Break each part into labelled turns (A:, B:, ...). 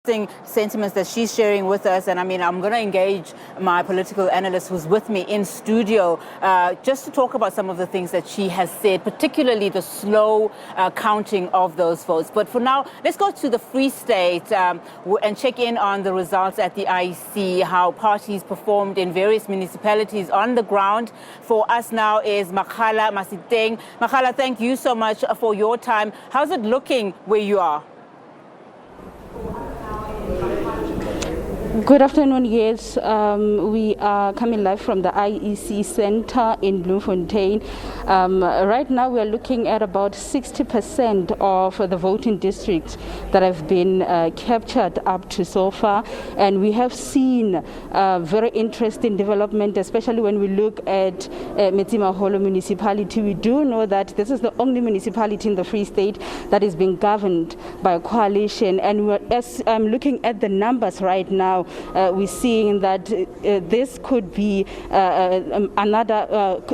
A: sentiments that she's sharing with us, and I mean, I'm going to engage my political analyst who's with me in studio just to talk about some of the things that she has said, particularly the slow counting of those votes. But for now, let's go to the Free State and check in on the results at the IEC, how parties performed in various municipalities on the ground. For us now is Makgala Masiteng. Makgala, thank you so much for your time. How's it looking where you are?
B: Good afternoon. Yes, we are coming live from the IEC Center in Bloemfontein. Right now we are looking at about 60% of the voting districts that have been captured up to so far. And we have seen very interesting development, especially when we look at Metsimaholo municipality. We do know that this is the only municipality in the Free State that is being governed by a coalition. And as I'm looking at the numbers right now, we're seeing that this could be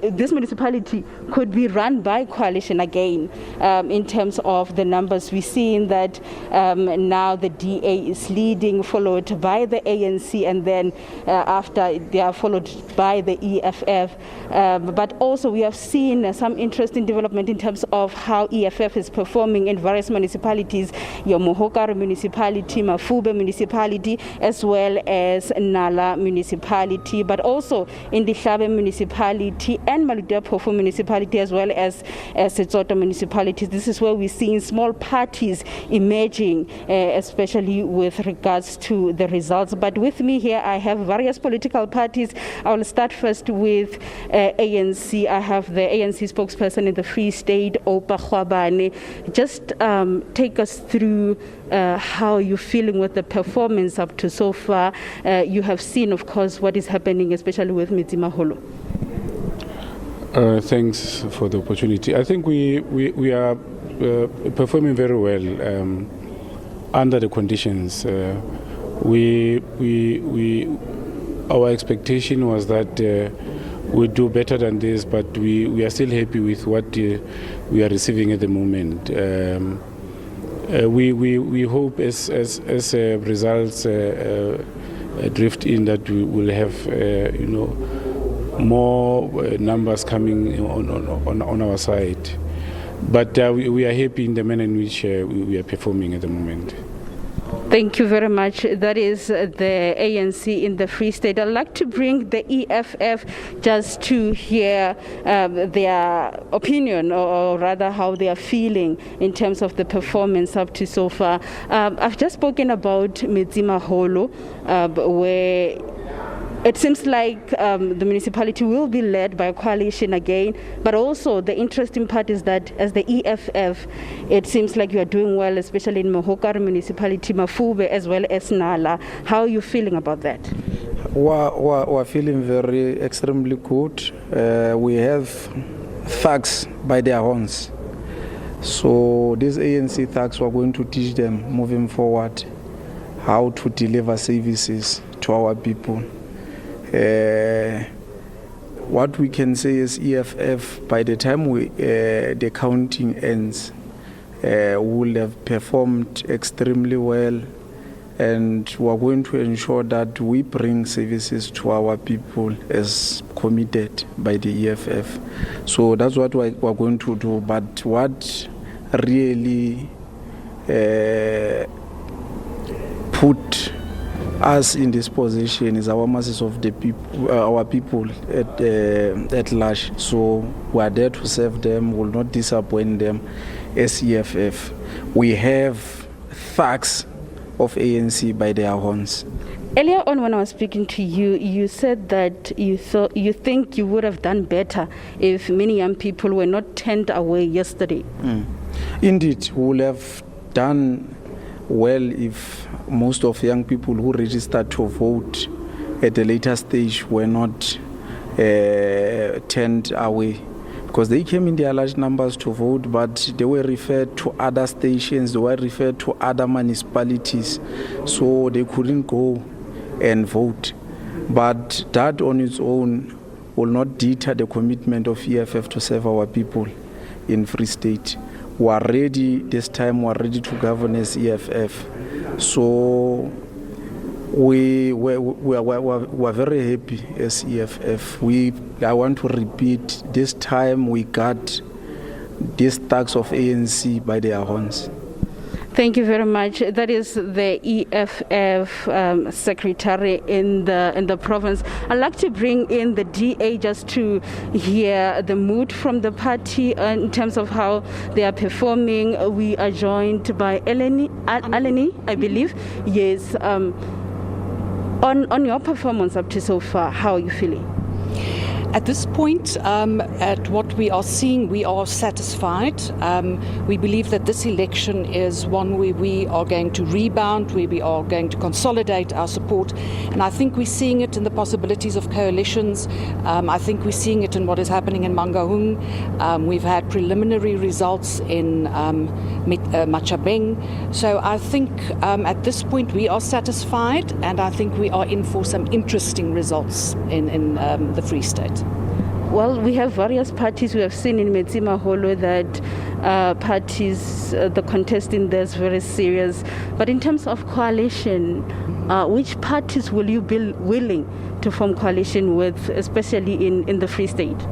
B: this municipality could be run by coalition again. In terms of the numbers, we're seeing that now the DA is leading, followed by the ANC, and then after they are followed by the EFF. But also we have seen some interesting development in terms of how EFF is performing in various municipalities, your Mohokare municipality, Mafube municipality, as well as Nala municipality, but also in the Hlabe municipality and Maludepofu municipality, as well as Setsoto municipality. This is where we're seeing small parties emerging, especially with regards to the results. But with me here, I have various political parties. I will start first with ANC. I have the ANC spokesperson in the Free State, Opa Khwabane. Just take us through how you're feeling with the performance up to so far. You have seen, of course, what is happening, especially with Metsimaholo.
C: Thanks for the opportunity. I think we are performing very well under the conditions. Our expectation was that we'd do better than this, but we are still happy with what we are receiving at the moment. We hope as results drift in that we will have more numbers coming on our side. But we are happy in the manner in which we are performing at the moment.
B: Thank you very much. That is the ANC in the Free State. I'd like to bring the EFF just to hear their opinion, or rather how they are feeling in terms of the performance up to so far. I've just spoken about Metsimaholo, where it seems like the municipality will be led by a coalition again, but also the interesting part is that as the EFF, it seems like you are doing well, especially in Mohokare municipality, Mafube, as well as Nala. How are you feeling about that?
D: We're feeling very extremely good. We have thugs by their horns. So these ANC thugs, we're going to teach them moving forward how to deliver services to our people. What we can say is EFF, by the time the counting ends, will have performed extremely well, and we are going to ensure that we bring services to our people as committed by the EFF. So that's what we're going to do. But what really put us in this position is our masses of the people, our people at large. So we are there to serve them, will not disappoint them. As EFF, we have thugs of ANC by their horns.
B: Earlier on, when I was speaking to you, you said that you think you would have done better if many young people were not turned away yesterday.
D: Indeed, we will have done well if most of young people who registered to vote at the later stage were not turned away, because they came in their large numbers to vote, but they were referred to other stations, they were referred to other municipalities, so they couldn't go and vote. But that on its own will not deter the commitment of EFF to serve our people in Free State. We are ready this time, we are ready to govern as EFF. So we're very happy as EFF. I want to repeat, this time we got these thugs of ANC by their horns.
B: Thank you very much. That is the EFF secretary in the province. I'd like to bring in the DA just to hear the mood from the party in terms of how they are performing. We are joined by Eleni, I believe. Yes. On your performance up to so far, how are you feeling?
E: At this point, at what we are seeing, we are satisfied. We believe that this election is one where we are going to rebound, where we are going to consolidate our support. And I think we're seeing it in the possibilities of coalitions. I think we're seeing it in what is happening in Mangaung. We've had preliminary results in Machabeng. So I think at this point we are satisfied, and I think we are in for some interesting results in the Free State.
B: Well, we have various parties. We have seen in Metsimaholo that parties, the contesting there is very serious. But in terms of coalition, which parties will you be willing to form coalition with, especially in the Free State?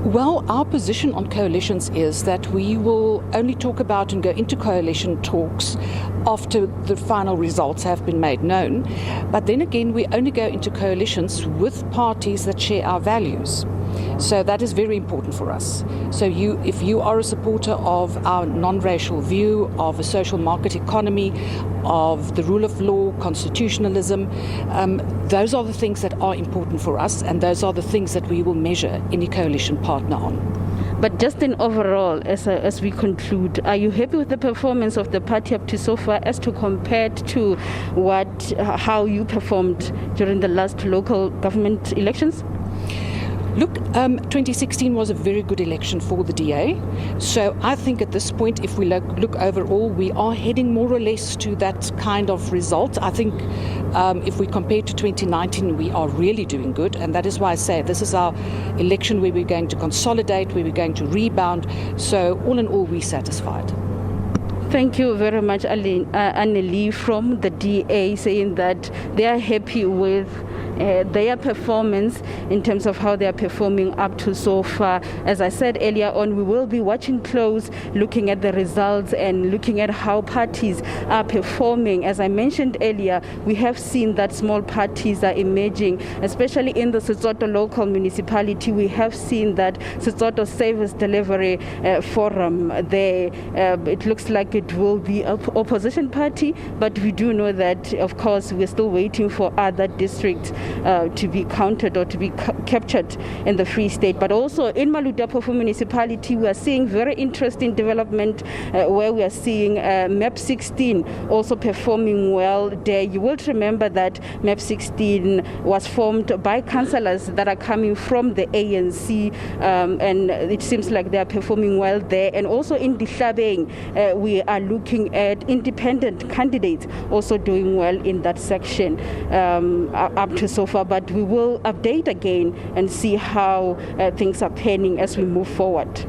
E: Well, our position on coalitions is that we will only talk about and go into coalition talks after the final results have been made known. But then again, we only go into coalitions with parties that share our values. So that is very important for us. So if you are a supporter of our non-racial view, of a social market economy, of the rule of law, constitutionalism, those are the things that are important for us, and those are the things that we will measure any coalition partner on.
B: But just in overall, as we conclude, are you happy with the performance of the party up to so far as to compared to how you performed during the last local government elections?
E: Look, 2016 was a very good election for the DA. So I think at this point, if we look overall, we are heading more or less to that kind of result. I think if we compare to 2019, we are really doing good. And that is why I say this is our election where we're going to consolidate, where we're going to rebound. So all in all, we're satisfied.
B: Thank you very much, Anneli from the DA, saying that they are happy with their performance in terms of how they are performing up to so far. As I said earlier on, we will be watching close, looking at the results and looking at how parties are performing. As I mentioned earlier, we have seen that small parties are emerging, especially in the Setsoto local municipality. We have seen that Setsoto Service Delivery Forum there. It looks like it will be an opposition party, but we do know that, of course, we're still waiting for other districts to be counted or to be captured in the Free State. But also in Malutapofu municipality, we are seeing very interesting development where we are seeing MAP 16 also performing well there. You will remember that MAP 16 was formed by councillors that are coming from the ANC, and it seems like they are performing well there. And also in Dihlabeng, we are looking at independent candidates also doing well in that section up to so far, but we will update again and see how things are panning as we move forward.